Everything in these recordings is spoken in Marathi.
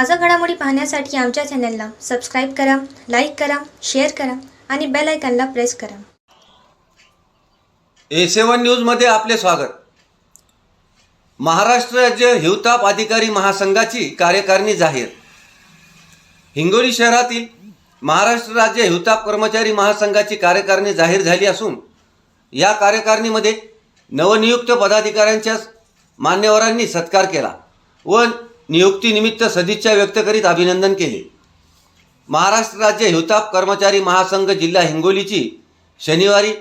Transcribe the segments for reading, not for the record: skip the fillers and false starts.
ताज़ा घडामोडी पाहण्यासाठी आमच्या चॅनलला सबस्क्राईब करा, लाईक करा, शेअर करा आणि बेल आयकॉनला प्रेस करा. A7 न्यूजमध्ये आपले स्वागत. महाराष्ट्र राज्य हिवताप अधिकारी महासंघाची कार्यकारिणी जाहीर. हिंगोली शहरातील महाराष्ट्र राज्य हिवताप कर्मचारी महासंघाची कार्यकारिणी जाहीर झाली असून या कार्यकारिणीमध्ये नवनियुक्त पदाधिकाऱ्यांच्या मान्यवरांनी सत्कार केला व नियुक्तीनिमित्त सदिच्छा व्यक्त करीत अभिनंदन केले. महाराष्ट्र राज्य हिवताप कर्मचारी महासंघ जिल्हा हिंगोलीची शनिवारी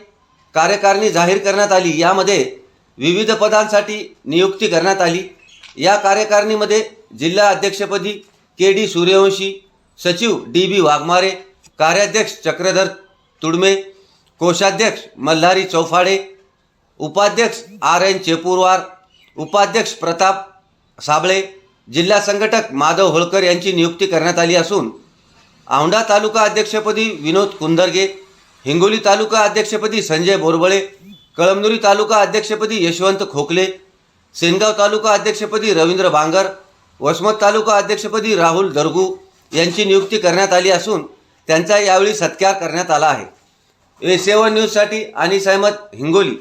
कार्यकारिणी जाहीर करण्यात आली. यामध्ये विविध पदांसाठी नियुक्ती करण्यात आली. या कार्यकारिणीमध्ये जिल्हा अध्यक्षपदी के.डी. सूर्यवंशी, सचिव डी.बी. वाघमारे, कार्याध्यक्ष चक्रधर तुडमे, कोषाध्यक्ष मल्हारी चौफाडे, उपाध्यक्ष आर.एन. चेपूरवार, उपाध्यक्ष प्रताप साबळे, जिल्हा संघटक माधव होळकर यांची नियुक्ती करण्यात आली असून औंढा तालुका अध्यक्षपदी विनोद कुंदरगे, हिंगोली तालुका अध्यक्षपदी संजय बोरबळे, कळमनुरी तालुका अध्यक्षपदी यशवंत खोकले, सेनगाव तालुका अध्यक्षपदी रवींद्र बांगर, वसमत तालुका अध्यक्षपदी राहुल दरगू यांची नियुक्ती करण्यात आली असून त्यांचा यावेळी सत्कार करण्यात आला आहे. A7 न्यूजसाठी अनिस अहमद, हिंगोली.